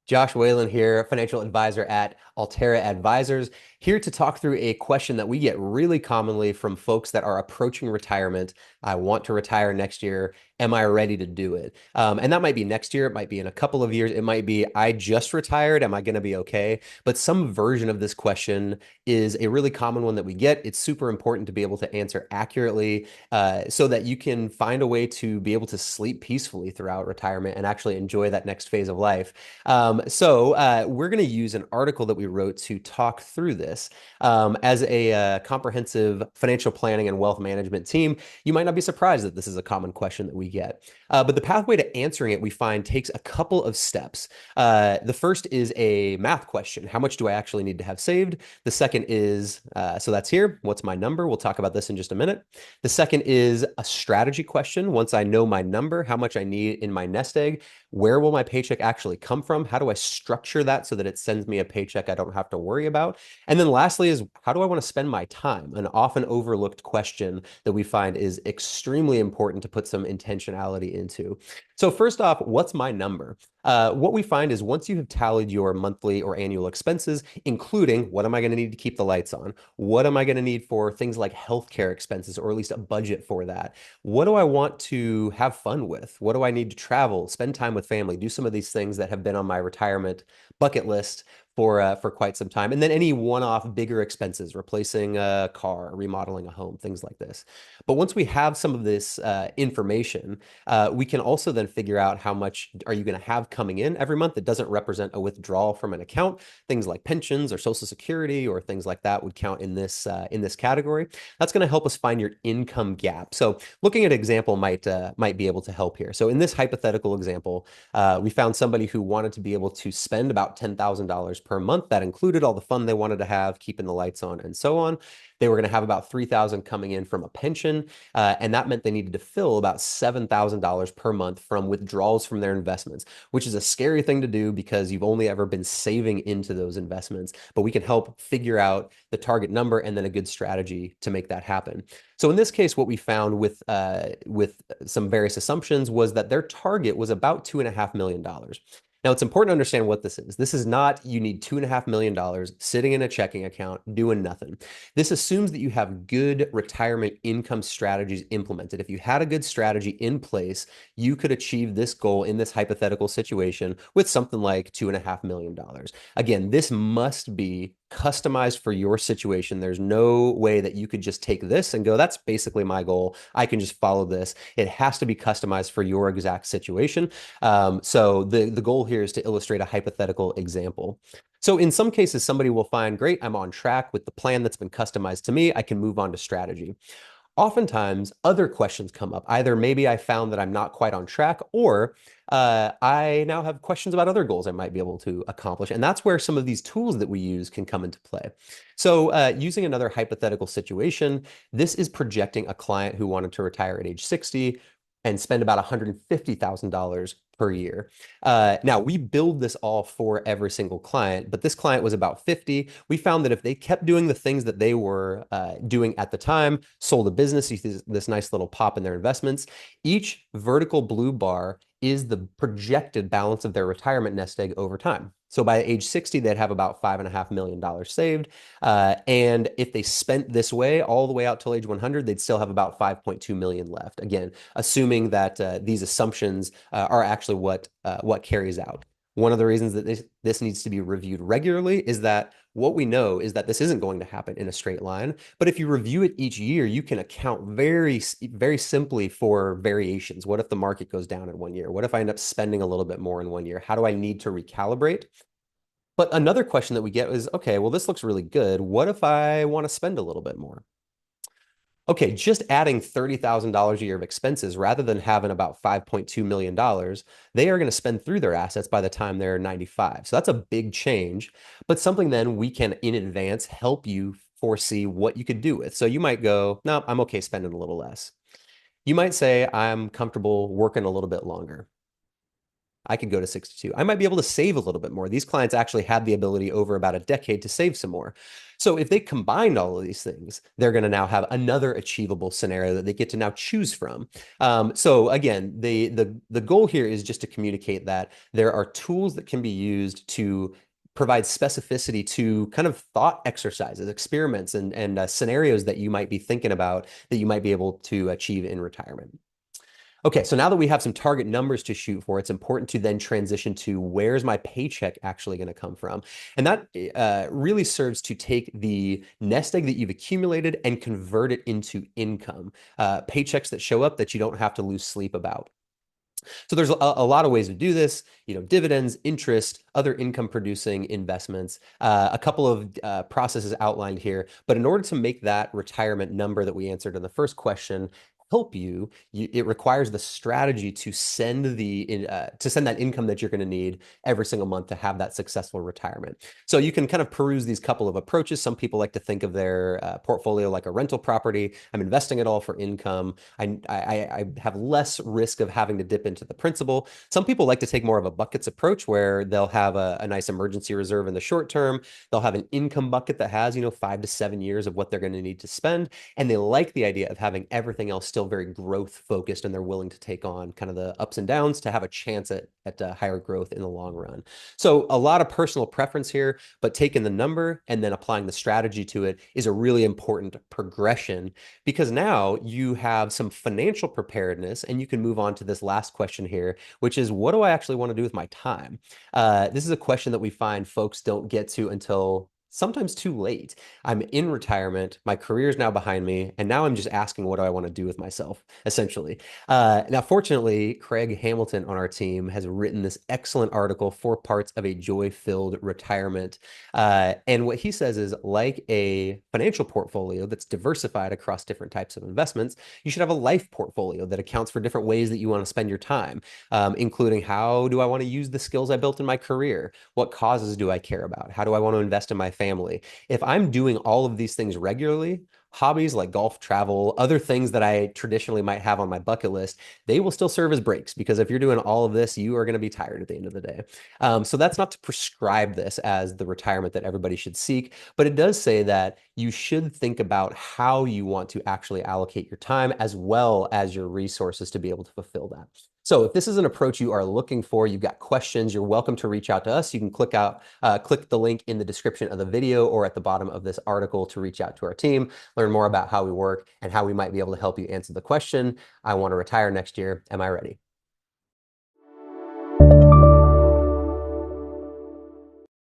Josh Whalen here, financial advisor at Alterra Advisors, here to talk through a question that we get really commonly from folks that are approaching retirement. I want to retire next year. Am I ready to do it? And that might be next year. It might be in a couple of years. It might be, I just retired. Am I going to be okay? But some version of this question is a really common one that we get. It's super important to be able to answer accurately so that you can find a way to be able to sleep peacefully throughout retirement and actually enjoy that next phase of life. We're going to use an article that we wrote to talk through this. As a comprehensive financial planning and wealth management team, you might not be surprised that this is a common question that we get. But the pathway to answering it, we find, takes a couple of steps. The first is a math question. How much do I actually need to have saved? The second is, so that's here. What's my number? We'll talk about this in just a minute. The second is a strategy question. Once I know my number, how much I need in my nest egg, where will my paycheck actually come from? How do I structure that so that it sends me a paycheck I don't have to worry about? And then lastly is, how do I want to spend my time? An often overlooked question that we find is extremely important to put some intentionality into. So first off, what's my number? What we find is once you have tallied your monthly or annual expenses, including what am I going to need to keep the lights on? What am I going to need for things like healthcare expenses, or at least a budget for that? What do I want to have fun with? What do I need to travel, spend time with family, do some of these things that have been on my retirement bucket list for quite some time? And then any one-off bigger expenses, replacing a car, remodeling a home, things like this. But once we have some of this information, we can also then figure out how much are you going to have coming in every month that doesn't represent a withdrawal from an account. Things like pensions or Social Security or things like that would count in this category. That's going to help us find your income gap. So looking at an example might be able to help here. So in this hypothetical example, we found somebody who wanted to be able to spend about $10,000 per month. That included all the fun they wanted to have, keeping the lights on, and so on. They were going to have about $3,000 coming in from a pension, and that meant they needed to fill about $7,000 per month from withdrawals from their investments, which is a scary thing to do because you've only ever been saving into those investments. But we can help figure out the target number and then a good strategy to make that happen. So in this case, what we found with some various assumptions was that their target was about $2.5 million. Now, it's important to understand what this is. This is not you need $2.5 million sitting in a checking account doing nothing. This assumes that you have good retirement income strategies implemented. If you had a good strategy in place, you could achieve this goal in this hypothetical situation with something like $2.5 million. Again, this must be customized for your situation. There's no way that you could just take this and go, that's basically my goal. I can just follow this. It has to be customized for your exact situation. So the goal here is to illustrate a hypothetical example. So in some cases, somebody will find, great, I'm on track with the plan that's been customized to me. I can move on to strategy. Oftentimes, other questions come up. Either maybe I found that I'm not quite on track, or I now have questions about other goals I might be able to accomplish. And that's where some of these tools that we use can come into play. So, using another hypothetical situation, this is projecting a client who wanted to retire at age 60 and spend about $150,000 per year. Now, we build this all for every single client, but this client was about 50. We found that if they kept doing the things that they were doing at the time, sold a business, you see this nice little pop in their investments, each vertical blue bar is the projected balance of their retirement nest egg over time. So by age 60, they'd have about $5.5 million saved. And if they spent this way all the way out till age 100, they'd still have about 5.2 million left. Again, assuming that these assumptions are actually what carries out. One of the reasons that this needs to be reviewed regularly is that what we know is that this isn't going to happen in a straight line. But if you review it each year, you can account very simply for variations. What if the market goes down in one year? What if I end up spending a little bit more in one year? How do I need to recalibrate? But another question that we get is, okay, well, this looks really good. What if I want to spend a little bit more? Okay, just adding $30,000 a year of expenses rather than having about $5.2 million, they are going to spend through their assets by the time they're 95. So that's a big change, but something then we can in advance help you foresee what you could do with. So you might go, no, I'm okay spending a little less. You might say, I'm comfortable working a little bit longer. I could go to 62. I might be able to save a little bit more. These clients actually have the ability over about a decade to save some more. So if they combined all of these things, they're going to now have another achievable scenario that they get to now choose from. So again, the goal here is just to communicate that there are tools that can be used to provide specificity to kind of thought exercises, experiments, and scenarios that you might be thinking about that you might be able to achieve in retirement. Okay, so now that we have some target numbers to shoot for, it's important to then transition to where's my paycheck actually going to come from? And that really serves to take the nest egg that you've accumulated and convert it into income, paychecks that show up that you don't have to lose sleep about. So there's a lot of ways to do this, dividends, interest, other income producing investments, a couple of processes outlined here. But in order to make that retirement number that we answered in the first question help it requires the strategy to send that income that you're going to need every single month to have that successful retirement. So you can kind of peruse these couple of approaches. Some people like to think of their portfolio like a rental property. I'm investing it all for income. I have less risk of having to dip into the principal. Some people like to take more of a buckets approach where they'll have a nice emergency reserve in the short term. They'll have an income bucket that has, 5 to 7 years of what they're going to need to spend. And they like the idea of having everything else still very growth focused, and they're willing to take on kind of the ups and downs to have a chance at higher growth in the long run. So a lot of personal preference here, but taking the number and then applying the strategy to it is a really important progression because now you have some financial preparedness and you can move on to this last question here, which is what do I actually want to do with my time? This is a question that we find folks don't get to until sometimes too late. I'm in retirement, my career is now behind me, and now I'm just asking what do I want to do with myself, essentially. Now, fortunately, Craig Hamilton on our team has written this excellent article, 4 parts of a joy-filled retirement. And what he says is like a financial portfolio that's diversified across different types of investments, you should have a life portfolio that accounts for different ways that you want to spend your time, including how do I want to use the skills I built in my career? What causes do I care about? How do I want to invest in my family? If I'm doing all of these things regularly, hobbies like golf, travel, other things that I traditionally might have on my bucket list, they will still serve as breaks because if you're doing all of this, you are going to be tired at the end of the day. So that's not to prescribe this as the retirement that everybody should seek, but it does say that you should think about how you want to actually allocate your time as well as your resources to be able to fulfill that. So if this is an approach you are looking for, you've got questions, you're welcome to reach out to us. You can click the link in the description of the video or at the bottom of this article to reach out to our team, learn more about how we work and how we might be able to help you answer the question, I want to retire next year. Am I ready?